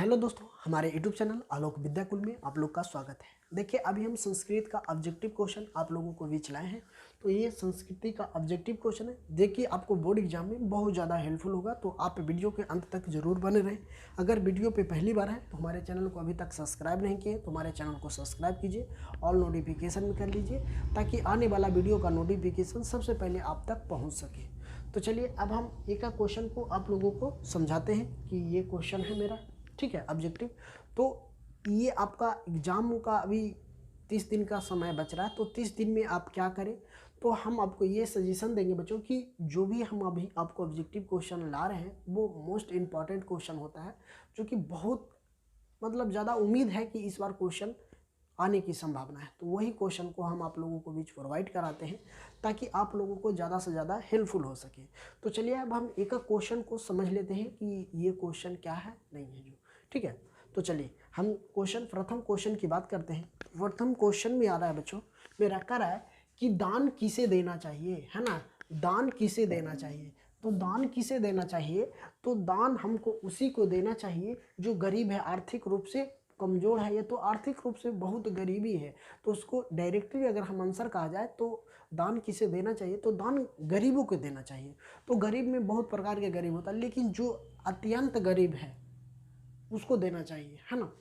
Hello दोस्तों, हमारे YouTube channel आलोक विद्याकुल में आप लोग का स्वागत है। देखिए, अभी हम संस्कृत का ऑब्जेक्टिव क्वेश्चन आप लोगों को बीच लाए हैं। तो ये संस्कृति का ऑब्जेक्टिव क्वेश्चन है। देखिए, आपको बोर्ड एग्जाम में बहुत ज़्यादा हेल्पफुल होगा, तो आप वीडियो के अंत तक जरूर बने रहें। अगर वीडियो पे पहली बार है तो हमारे चैनल को अभी तक सब्सक्राइब नहीं किए तो हमारे चैनल को सब्सक्राइब कीजिए, ऑल नोटिफिकेशन में कर लीजिए, ताकि आने वाला वीडियो का नोटिफिकेशन सबसे पहले आप तक पहुँच सके। तो चलिए, अब हम एक क्वेश्चन को आप लोगों को समझाते हैं कि ये क्वेश्चन है मेरा, ठीक है, ऑब्जेक्टिव। तो ये आपका एग्ज़ाम का अभी 30 दिन का समय बच रहा है। तो 30 दिन में आप क्या करें, तो हम आपको ये सजेशन देंगे बच्चों कि जो भी हम अभी आपको ऑब्जेक्टिव क्वेश्चन ला रहे हैं वो मोस्ट इम्पॉर्टेंट क्वेश्चन होता है, जो कि बहुत मतलब ज़्यादा उम्मीद है कि इस बार क्वेश्चन आने की संभावना है। तो वही क्वेश्चन को हम आप लोगों को बीच प्रोवाइड कराते हैं, ताकि आप लोगों को ज़्यादा से ज़्यादा हेल्पफुल हो सके। तो चलिए, अब हम एक क्वेश्चन को समझ लेते हैं कि ये क्वेश्चन क्या है, नहीं है जो, ठीक है। तो चलिए, हम प्रथम क्वेश्चन की बात करते हैं। प्रथम क्वेश्चन में आ रहा है बच्चों, मेरा कह रहा है कि दान किसे देना चाहिए, है ना। दान किसे देना चाहिए, तो दान किसे देना चाहिए, तो दान हमको उसी को देना चाहिए जो गरीब है, आर्थिक रूप से कमज़ोर है, ये तो आर्थिक रूप से बहुत गरीबी है। तो उसको डायरेक्टली अगर हम आंसर कहा जाए तो दान किसे देना चाहिए, तो दान गरीबों को देना चाहिए। तो गरीब में बहुत प्रकार के गरीब होता है, लेकिन जो अत्यंत गरीब है उसको देना चाहिए, है ना।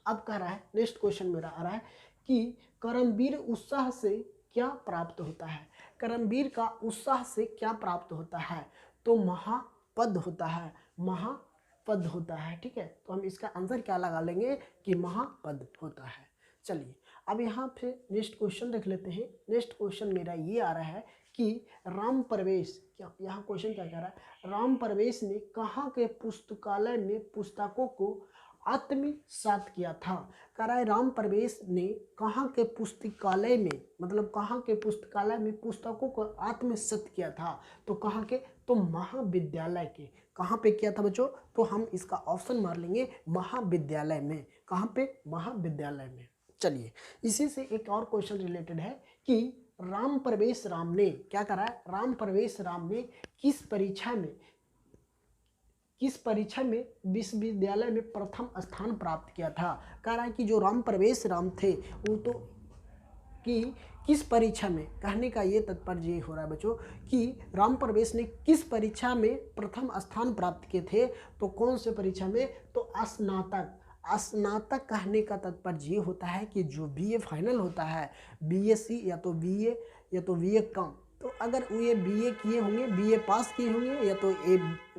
अब कह रहा है, नेक्स्ट क्वेश्चन मेरा आ रहा है कि कर्मवीर उत्साह से क्या प्राप्त होता है। कर्मवीर का उत्साह से क्या प्राप्त होता है, तो महापद होता है, महापद होता है, ठीक है। तो हम इसका आंसर क्या लगा लेंगे कि महापद होता है। चलिए, अब यहाँ पे नेक्स्ट क्वेश्चन देख लेते हैं। नेक्स्ट क्वेश्चन मेरा ये आ रहा है कि राम प्रवेश, क्या यहाँ क्वेश्चन क्या कह रहा है, राम प्रवेश ने कहाँ के पुस्तकालय में पुस्तकों को आत्मसात किया था। कह रहा है राम प्रवेश ने कहाँ के पुस्तकालय में, मतलब कहाँ के पुस्तकालय में पुस्तकों को आत्मसात किया था, तो कहाँ के, तो महाविद्यालय के। कहाँ पे किया था बच्चों, तो हम इसका ऑप्शन मार लेंगे महाविद्यालय में। कहाँ पे, महाविद्यालय में। चलिए, इसी से एक और क्वेश्चन रिलेटेड है कि राम प्रवेश राम ने क्या करा है, राम प्रवेश राम ने किस परीक्षा में विश्वविद्यालय में प्रथम स्थान प्राप्त किया था। कह रहा है कि जो राम प्रवेश राम थे वो तो कि किस परीक्षा में, कहने का ये तात्पर्य ये हो रहा है बच्चों कि राम प्रवेश ने किस परीक्षा में प्रथम स्थान प्राप्त किए थे, तो कौन से परीक्षा में, तो स्नातक। स्नातक कहने का तात्पर्य ये होता है कि जो बीए फाइनल होता है, बीएससी या तो बीए या तो बीए कम, तो अगर ये बीए किए होंगे, बीए पास किए होंगे, या तो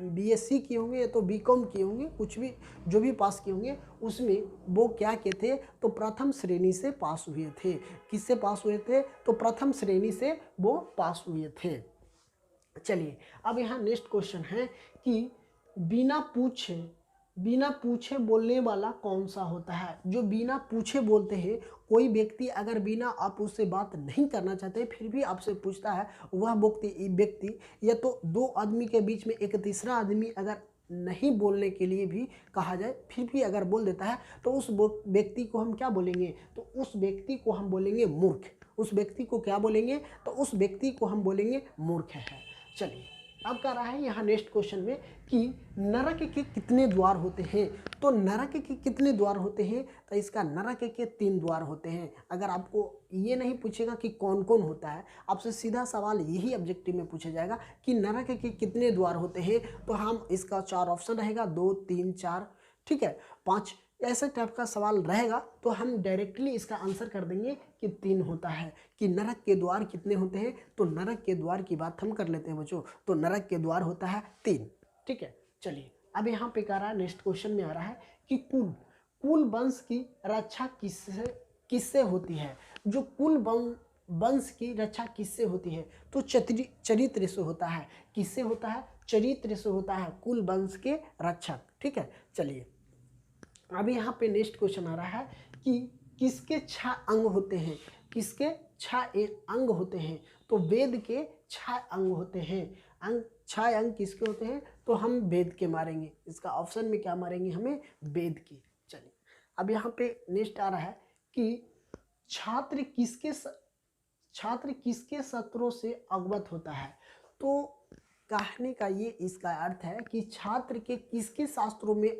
बीएससी किए होंगे, या तो बीकॉम किए होंगे, कुछ भी जो भी पास किए होंगे, उसमें वो क्या किए थे, तो प्रथम श्रेणी से पास हुए थे। किससे पास हुए थे, तो प्रथम श्रेणी से वो पास हुए थे। चलिए, अब यहाँ नेक्स्ट क्वेश्चन है कि बिना पूछे बोलने वाला कौन सा होता है। जो बिना पूछे बोलते हैं, कोई व्यक्ति अगर बिना आप उससे बात नहीं करना चाहते फिर भी आपसे पूछता है, वह व्यक्ति या तो दो आदमी के बीच में एक तीसरा आदमी अगर नहीं बोलने के लिए भी कहा जाए फिर भी अगर बोल देता है, तो उस व्यक्ति को हम क्या बोलेंगे, तो उस व्यक्ति को हम बोलेंगे मूर्ख। उस व्यक्ति को क्या बोलेंगे, तो उस व्यक्ति को हम बोलेंगे मूर्ख है। चलिए, अब कह रहा है यहाँ नेक्स्ट क्वेश्चन में कि नरक के कितने द्वार होते हैं। तो नरक के कितने द्वार होते हैं, तो इसका नरक के 3 द्वार होते हैं। अगर आपको ये नहीं पूछेगा कि कौन कौन होता है, आपसे सीधा सवाल यही ऑब्जेक्टिव में पूछा जाएगा कि नरक के कितने द्वार होते हैं, तो हम इसका 4 ऑप्शन रहेगा, 2, 3, 4, ठीक है, 5, ऐसे टाइप का सवाल रहेगा। तो हम डायरेक्टली इसका आंसर कर देंगे कि 3 होता है। कि नरक के द्वार कितने होते हैं, तो नरक के द्वार की बात हम कर लेते हैं बच्चों। तो नरक के द्वार होता है 3, ठीक है। चलिए, अब यहाँ पे कह रहा है, नेक्स्ट क्वेश्चन में आ रहा है कि कुल वंश की रक्षा किससे होती है। जो कुल वंश की रक्षा किससे होती है, तो चरित्र से होता है। किससे होता है, चरित्र से होता है कुल वंश के रक्षक, ठीक है। चलिए, अभी यहाँ पे नेक्स्ट क्वेश्चन आ रहा है कि किसके 6 अंग होते हैं। किसके 6 अंग होते हैं, तो वेद के 6 अंग होते हैं। 6 अंग किसके होते हैं, तो हम वेद के मारेंगे। इसका ऑप्शन में क्या मारेंगे, हमें वेद की। चलिए, अब यहाँ पे नेक्स्ट आ रहा है कि छात्र किसके सत्रों से अवगत होता है। तो कहने का ये इसका अर्थ है कि छात्र के किसके शास्त्रों में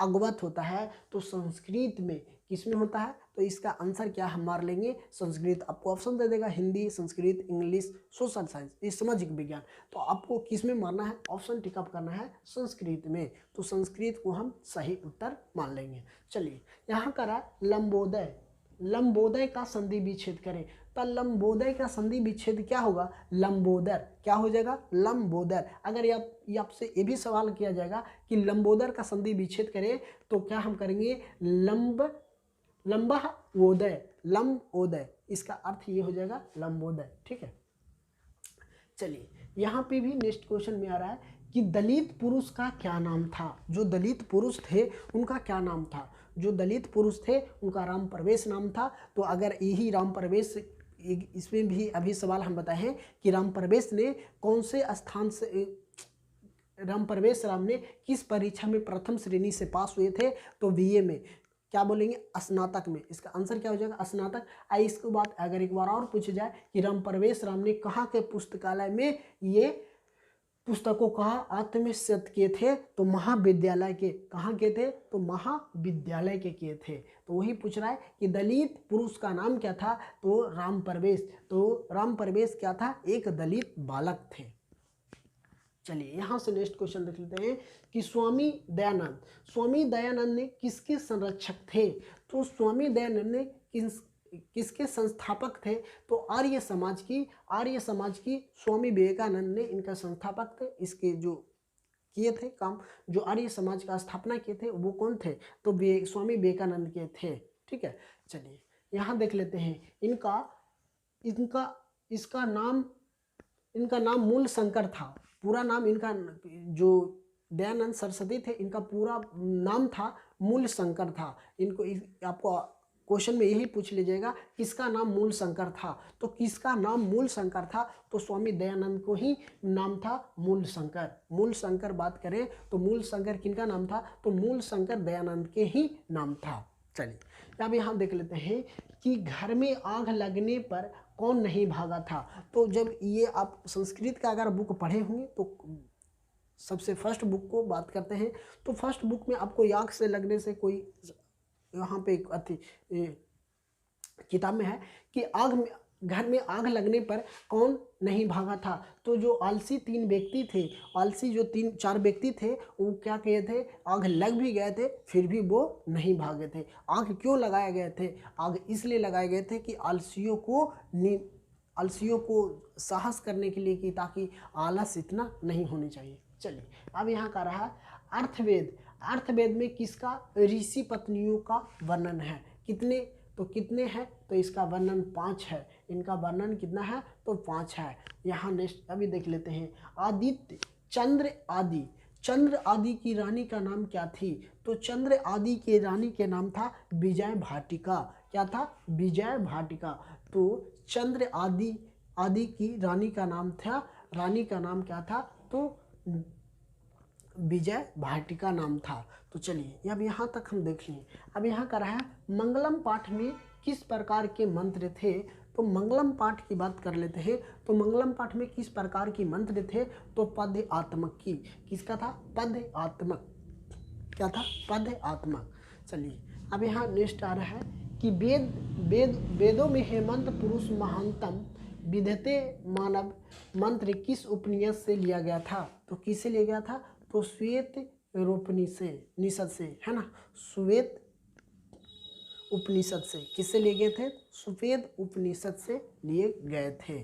अवगत होता है, तो संस्कृत में। किस में होता है, तो इसका आंसर क्या हम मार लेंगे, संस्कृत। आपको ऑप्शन दे देगा Hindi, Sanskrit, English, social science, ये सामाजिक विज्ञान। तो आपको किस में मारना है, ऑप्शन टिकअप करना है संस्कृत में। तो संस्कृत को हम सही उत्तर मान लेंगे। चलिए यहाँ करा लंबोदय, लंबोदय का संधि विच्छेद करें। तो लंबोदय का संधि विच्छेद क्या होगा, लंबोदर। क्या हो जाएगा, लंबोदर। अगर ये आपसे ये भी सवाल किया जाएगा कि लंबोदर का संधि विच्छेद करें तो क्या हम करेंगे, लंबोदय, लंबोदय, इसका अर्थ ये हो जाएगा लंबोदय। ठीक है, चलिए यहाँ पे भी नेक्स्ट क्वेश्चन में आ रहा है कि दलित पुरुष का क्या नाम था। जो दलित पुरुष थे उनका क्या नाम था, जो दलित पुरुष थे उनका राम प्रवेश नाम था। तो अगर यही राम प्रवेश, इसमें भी अभी सवाल हम बताए हैं कि राम प्रवेश ने कौन से स्थान से, राम प्रवेश राम ने किस परीक्षा में प्रथम श्रेणी से पास हुए थे, तो बीए में। क्या बोलेंगे, स्नातक में। इसका आंसर क्या हो जाएगा, स्नातक। आई इसके बाद अगर एक बार और पूछा जाए कि राम प्रवेश राम ने कहाँ के पुस्तकालय में ये पुस्तकों का आत्मसात किए थे, तो महाविद्यालय के। कहाँ के थे, तो महाविद्यालय के किए थे। तो वही पूछ रहा है कि दलित पुरुष का नाम क्या था, तो राम प्रवेश। तो राम प्रवेश क्या था, एक दलित बालक थे। चलिए यहाँ से नेक्स्ट क्वेश्चन देख लेते हैं कि स्वामी दयानंद, स्वामी दयानंद ने किसके संरक्षक थे, तो स्वामी दयानंद ने किसके संस्थापक थे, तो आर्य समाज की स्वामी विवेकानंद ने इनका संस्थापक थे। इसके जो किए थे काम, जो आर्य समाज का स्थापना किए थे वो कौन थे, तो स्वामी विवेकानंद के थे। ठीक है, चलिए यहाँ देख लेते हैं इनका नाम मूल शंकर था। पूरा नाम इनका, जो दयानंद सरस्वती थे, इनका पूरा नाम था मूल शंकर था। इनको आपको क्वेश्चन में यही पूछ लीजिएगा किसका नाम मूल शंकर था, तो किसका नाम मूल शंकर था, तो स्वामी दयानंद को ही नाम था मूल शंकर। मूल शंकर बात करें तो मूल शंकर किनका नाम था, तो मूल शंकर दयानंद के ही नाम था। चलिए अब यहाँ देख लेते हैं कि घर में आग लगने पर कौन नहीं भागा था। तो जब ये आप संस्कृत का अगर बुक पढ़े होंगे तो सबसे फर्स्ट बुक को बात करते हैं, तो फर्स्ट बुक में आपको आग से लगने से कोई, यहाँ पे किताब में है कि घर में आग लगने पर कौन नहीं भागा था, तो जो आलसी तीन व्यक्ति थे, आलसी जो 3-4 व्यक्ति थे, वो क्या किए थे, आग लग भी गए थे फिर भी वो नहीं भागे थे। आग क्यों लगाए गए थे, आग इसलिए लगाए गए थे कि आलसियों को साहस करने के लिए, कि ताकि आलस इतना नहीं होनी चाहिए। चलिए अब यहाँ का रहा अर्थवेद। अर्थवेद में किसका, ऋषि पत्नियों का वर्णन है। कितने हैं, तो इसका वर्णन 5 है। इनका वर्णन कितना है, तो 5 है। यहाँ नेक्स्ट अभी देख लेते हैं आदित्य, चंद्र आदि की रानी का नाम क्या थी, तो चंद्र आदि के रानी के नाम था विजय भाटिका। क्या था, विजय भाटिका। तो चंद्र आदि की रानी का नाम क्या था, तो विजय भाटिका नाम था। तो चलिए अब यहाँ तक हम देख लें। अब यहाँ का रहा है मंगलम पाठ में किस प्रकार के मंत्र थे, तो मंगलम पाठ की बात कर लेते हैं। तो मंगलम पाठ में किस प्रकार की मंत्र थे, तो पद्य आत्मक की। किसका था, पद्य आत्मक। क्या था, पद्य आत्मक। चलिए अब यहाँ नेक्स्ट आ रहा है कि वेदों में हेमंत पुरुष महानतम विधते मानव मंत्र किस उपनिषद से लिया गया था, तो किससे लिया गया था, तो श्वेत निषद से, है ना, श्वेत उपनिषद से। किससे लिए गए थे, श्वेत उपनिषद से लिए गए थे।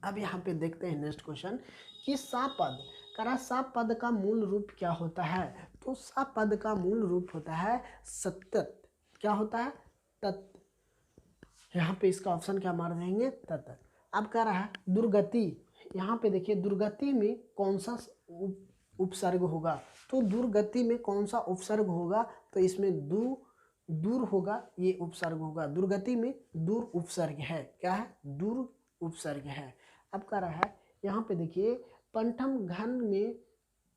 अब यहाँ पे देखते हैं नेक्स्ट क्वेश्चन कि सापद का मूल रूप क्या होता है, तो सापद का मूल रूप होता है सतत। क्या होता है, तत्। यहाँ पे इसका ऑप्शन क्या मार देंगे, तत्। अब कह रहा है दुर्गति। यहाँ पे देखिए दुर्गति में कौन सा उपसर्ग होगा, तो दुर्गति में कौन सा उपसर्ग होगा, तो इसमें दूर होगा, ये उपसर्ग होगा। दुर्गति में दूर उपसर्ग है। क्या है, दूर उपसर्ग है। अब कह रहा है यहाँ पे देखिए पंठम घन में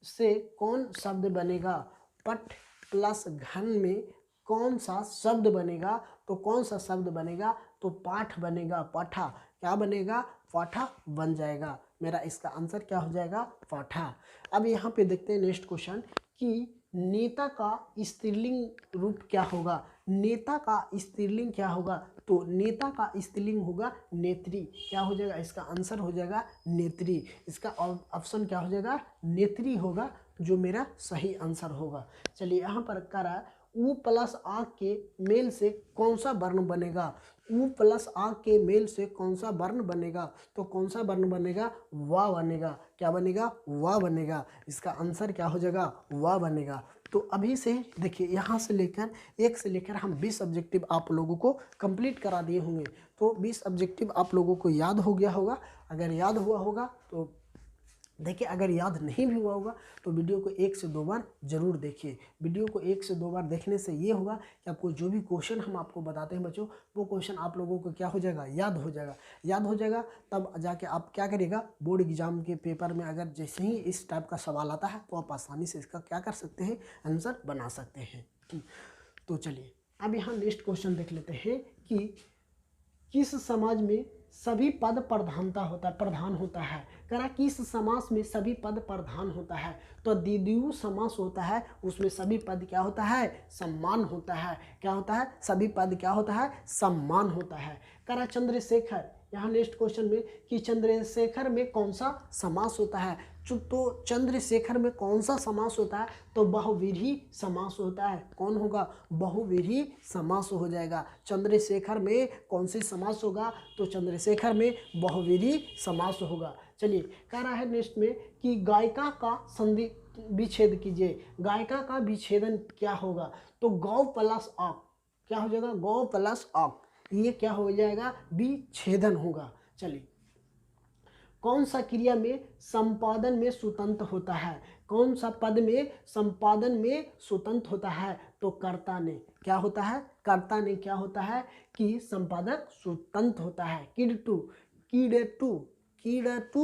से कौन शब्द बनेगा, पठ प्लस घन में कौन सा शब्द बनेगा, तो कौन सा शब्द बनेगा, तो पाठ बनेगा, पाठा। क्या बनेगा, पाठा बन जाएगा। मेरा इसका आंसर क्या हो जाएगा, पाठा। अब यहाँ पे देखते हैं नेक्स्ट क्वेश्चन कि नेता का स्त्रीलिंग रूप क्या होगा। नेता का स्त्रीलिंग क्या होगा, तो नेता का स्त्रीलिंग होगा नेत्री। क्या हो जाएगा, इसका आंसर हो जाएगा नेत्री। इसका ऑप्शन क्या हो जाएगा, नेत्री होगा, जो मेरा सही आंसर होगा। चलिए यहाँ पर करा उ प्लस आ के मेल से कौन सा वर्ण बनेगा। उ प्लस आ के मेल से कौन सा वर्ण बनेगा, तो कौन सा वर्ण बनेगा, वा बनेगा। क्या बनेगा, वा बनेगा। इसका आंसर क्या हो जाएगा, वा बनेगा। तो अभी से देखिए यहाँ से लेकर 1 से लेकर हम 20 ऑब्जेक्टिव आप लोगों को कंप्लीट करा दिए होंगे। तो 20 ऑब्जेक्टिव आप लोगों को याद हो गया होगा। अगर याद हुआ होगा तो देखिए, अगर याद नहीं भी हुआ होगा तो वीडियो को 1 से 2 बार जरूर देखिए। वीडियो को 1 से 2 बार देखने से ये होगा कि आपको जो भी क्वेश्चन हम आपको बताते हैं बच्चों, वो क्वेश्चन आप लोगों को क्या हो जाएगा, याद हो जाएगा। याद हो जाएगा तब जाके आप क्या करिएगा, बोर्ड एग्जाम के पेपर में अगर जैसे ही इस टाइप का सवाल आता है तो आप आसानी से इसका क्या कर सकते हैं, आंसर बना सकते हैं। तो चलिए अब यहाँ नेक्स्ट क्वेश्चन देख लेते हैं कि किस समाज में सभी पद प्रधान होता है। करा किस समास में सभी पद प्रधान होता है, तो द्वितीय समास होता है, उसमें सभी पद क्या होता है, सम्मान होता है। क्या होता है, सभी पद क्या होता है, सम्मान होता है। करा चंद्रशेखर, यहाँ नेक्स्ट क्वेश्चन में कि चंद्रशेखर में कौन सा समास होता है। तो चंद्रशेखर में कौन सा समास होता है, तो बहुव्रीहि समास होता है। कौन होगा, बहुव्रीहि समास हो जाएगा। चंद्रशेखर में कौन सी समास होगा, तो चंद्रशेखर में बहुव्रीहि समास होगा। चलिए कह रहा है नेक्स्ट में कि गायिका का संधि विच्छेद कीजिए। गायिका का विच्छेदन क्या होगा, तो गौ प्लस अक। क्या हो जाएगा, गौ प्लस अक, ये क्या हो जाएगा, विच्छेदन होगा। चलिए कौन सा क्रिया में संपादन में स्वतंत्र होता है। कौन सा पद में संपादन में स्वतंत्र होता है, तो कर्ता ने। क्या होता है, कर्ता ने क्या होता है कि संपादक स्वतंत्र होता है। कीड़ेतु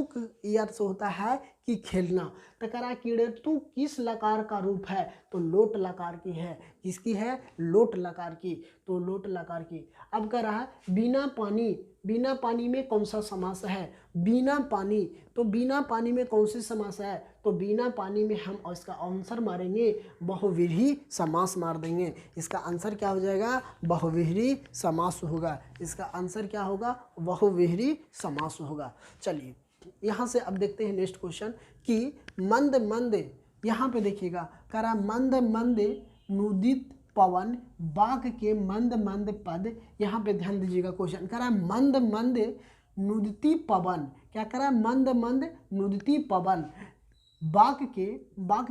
का अर्थ होता है कि खेलना। तो कह रहा है कीड़ेतु किस लकार का रूप है, तो लोट लकार की है। किसकी है, लोट लकार की, तो लोट लकार की। अब कह रहा है बिना पानी, बिना पानी में कौन सा समास है। बिना पानी, तो बिना पानी में कौन सी समास है, तो बिना पानी में हम इसका आंसर मारेंगे बहुव्रीहि समास मार देंगे। इसका आंसर क्या हो जाएगा, बहुव्रीहि समास होगा। इसका आंसर क्या होगा, बहुव्रीहि समास होगा। चलिए यहाँ से अब देखते हैं नेक्स्ट क्वेश्चन कि मंद मंद, यहाँ पे देखिएगा करा मंद मंद नुदित पवन बाघ के मंद मंद पद। यहाँ पे ध्यान दीजिएगा, क्वेश्चन करा मंद मंद नुदिति पवन। क्या करा, मंद मंद नुदिति पवन। बाघ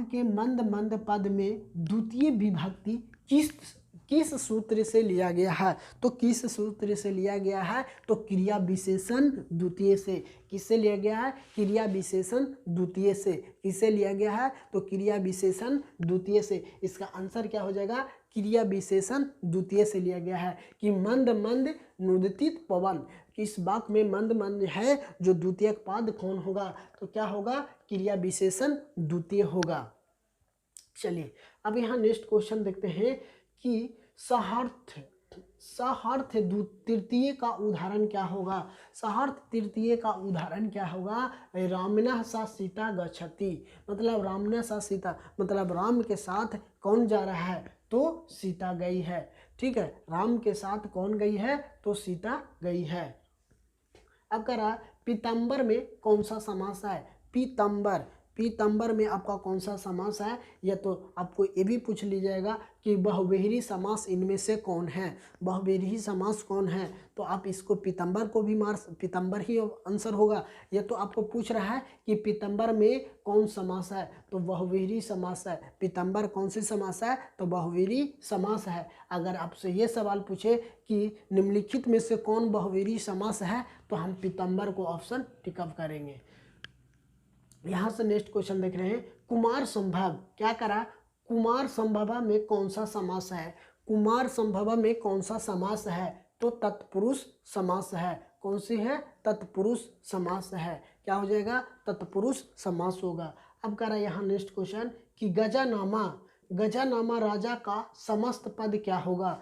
के मंद मंद पद में द्वितीय विभक्ति किस सूत्र से लिया गया है, तो किस सूत्र से लिया गया है, तो क्रिया विशेषण द्वितीय से। किससे लिया गया है, क्रिया विशेषण द्वितीय से। किससे लिया गया है, तो क्रिया विशेषण द्वितीय से। इसका आंसर क्या हो जाएगा, क्रिया विशेषण द्वितीय से लिया गया है कि मंद मंद नुदित पवन। किस वाक्य में मंद मंद है, जो द्वितीय पद कौन होगा, तो क्या होगा, क्रिया विशेषण द्वितीय होगा। चलिए अब यहाँ नेक्स्ट क्वेश्चन देखते हैं कि सहार्थ तृतीय का उदाहरण क्या होगा। सहार्थ तृतीय का उदाहरण क्या होगा, रामनः सा सीता गच्छति। मतलब रामनः सा सीता, मतलब राम के साथ कौन जा रहा है, तो सीता गई है। ठीक है, राम के साथ कौन गई है, तो सीता गई है। अब कह रहा पीताम्बर में कौन सा समास है। पीताम्बर में आपका कौन सा समास है, या तो आपको ये भी पूछ ली जाएगा कि बहुव्रीहि समास इनमें से कौन है। बहुव्रीहि समास कौन है, तो आप इसको पीताम्बर को भी पीताम्बर ही आंसर होगा। या तो आपको पूछ रहा है कि पीताम्बर में कौन समास है, तो बहुव्रीहि समास है। पीताम्बर कौन सी समास है, तो बहुव्रीहि समास है। अगर आपसे ये सवाल पूछे कि निम्नलिखित में से कौन बहुव्रीहि समास है, तो हम पीताम्बर को ऑप्शन टिकअप करेंगे। यहाँ से नेक्स्ट क्वेश्चन देख रहे हैं, कुमार संभव। क्या करा, कुमार संभव में कौन सा समास है। कुमार संभव में कौन सा समास है, तो तत्पुरुष समास है। कौन सी है, तत्पुरुष समास है। क्या हो जाएगा, तत्पुरुष समास होगा। अब कह रहा है यहाँ नेक्स्ट क्वेश्चन कि गजानामा राजा का समस्त पद क्या होगा।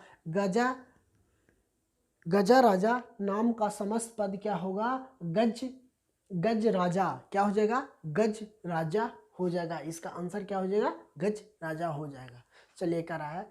गजा राजा नाम का समस्त पद क्या होगा, गज गज राजा क्या हो जाएगा, गज राजा हो जाएगा। इसका आंसर क्या हो जाएगा, गज राजा हो जाएगा। चलिए कर रहा है,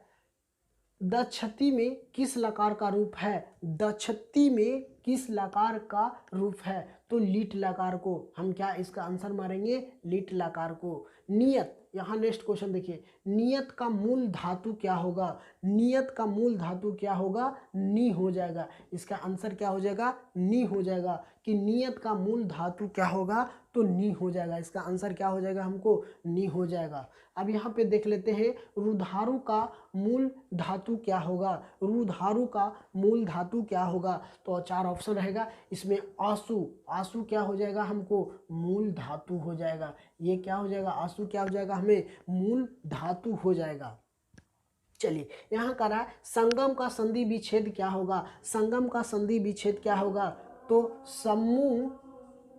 दक्षति में किस लकार का रूप है, दक्षति में किस लकार का रूप है, तो लीट लकार को हम क्या इसका आंसर मारेंगे, लीट लकार को। नियत, यहाँ नेक्स्ट क्वेश्चन देखिए, नियत का मूल धातु क्या होगा, नियत का मूल धातु क्या होगा, नी हो जाएगा। इसका आंसर क्या हो जाएगा, नी हो जाएगा, कि नियत का मूल धातु क्या होगा, तो नी हो जाएगा। इसका आंसर क्या हो जाएगा, हमको नी हो जाएगा। अब यहाँ पे देख लेते हैं, रुधारु का मूल धातु क्या होगा, रुधारु का मूल धातु क्या होगा, तो 4 ऑप्शन रहेगा इसमें। आंसू, आंसू क्या हो जाएगा, हमको मूल धातु हो जाएगा। ये क्या हो जाएगा, आंसू क्या हो जाएगा, हमें मूल धातु हो जाएगा। चलिए यहाँ कह रहा है, संगम का संधि विच्छेद क्या होगा, संगम का संधि विच्छेद क्या होगा, तो समूह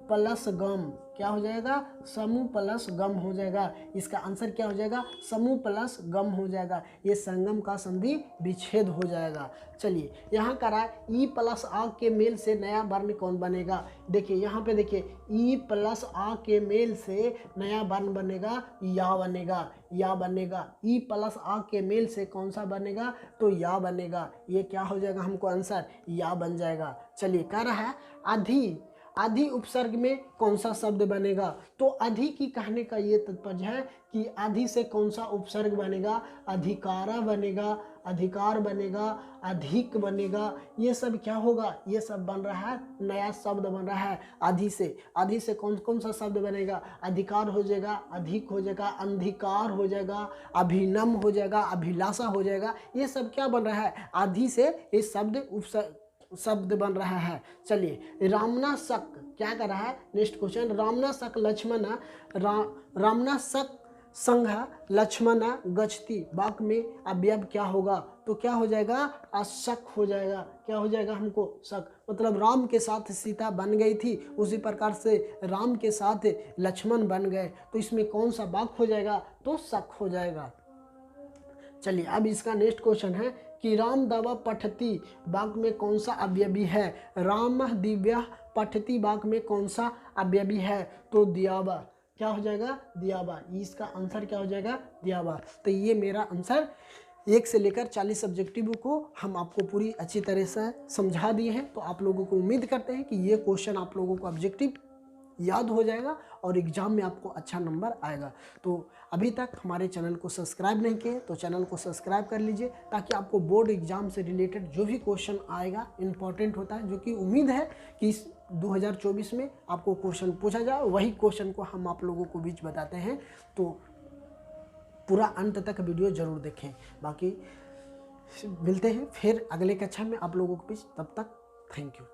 प्लस गम क्या हो जाएगा, समूह प्लस गम हो जाएगा। इसका आंसर क्या हो जाएगा, समूह प्लस गम हो जाएगा। ये संगम का संधि विच्छेद हो जाएगा। चलिए यहाँ करा ई प्लस आ के मेल से नया वर्ण कौन बनेगा। देखिए यहाँ पे देखिए, ई प्लस आ के मेल से नया वर्ण बनेगा, या बनेगा, या बनेगा। ई प्लस आ के मेल से कौन सा बनेगा, तो या बनेगा। ये क्या हो जाएगा, हमको आंसर या बन जाएगा। चलिए कह रहा है, अधि, अधि उपसर्ग में कौन सा शब्द बनेगा, तो अधि की कहने का ये तात्पर्य है कि अधि से कौन सा उपसर्ग बनेगा, अधिकारा बनेगा, अधिकार बनेगा, अधिक बनेगा। ये सब क्या होगा, ये सब बन रहा है, नया शब्द बन रहा है अधि से। अधि से कौन कौन सा शब्द बनेगा, अधिकार हो जाएगा, अधिक हो जाएगा, अंधिकार हो जाएगा, अभिनम हो जाएगा, अभिलाषा हो जाएगा। ये सब क्या बन रहा है, अधि से ये शब्द उपसर्ग शब्द बन रहा है। चलिए रामना शक क्या कर रहा है, नेक्स्ट क्वेश्चन, रामना शक लक्ष्मण रामना शक संघ लक्ष्मण गच्छति वाक्य में अवयव क्या होगा, तो क्या हो जाएगा, अशक हो जाएगा। क्या हो जाएगा, हमको शक, मतलब राम के साथ सीता बन गई थी, उसी प्रकार से राम के साथ लक्ष्मण बन गए, तो इसमें कौन सा वाक्य हो जाएगा, तो शक हो जाएगा। चलिए अब इसका नेक्स्ट क्वेश्चन है कि राम दवा पठती वाक्य में कौन सा अवयवी है, राम दिव्या पठती वाक्य में कौन सा अवयवी है, तो दियाबा क्या हो जाएगा, दियाबा। इसका आंसर क्या हो जाएगा, दियाबा। तो ये मेरा आंसर 1 से लेकर 40 सब्जेक्टिव को हम आपको पूरी अच्छी तरह से समझा दिए हैं। तो आप लोगों को उम्मीद करते हैं कि ये क्वेश्चन आप लोगों को ऑब्जेक्टिव याद हो जाएगा और एग्जाम में आपको अच्छा नंबर आएगा। तो अभी तक हमारे चैनल को सब्सक्राइब नहीं किए तो चैनल को सब्सक्राइब कर लीजिए, ताकि आपको बोर्ड एग्जाम से रिलेटेड जो भी क्वेश्चन आएगा इम्पॉर्टेंट होता है, जो कि उम्मीद है कि इस 2024 में आपको क्वेश्चन पूछा जाए, वही क्वेश्चन को हम आप लोगों को बीच बताते हैं। तो पूरा अंत तक वीडियो ज़रूर देखें। बाकी मिलते हैं फिर अगले कक्षा में आप लोगों के बीच, तब तक थैंक यू।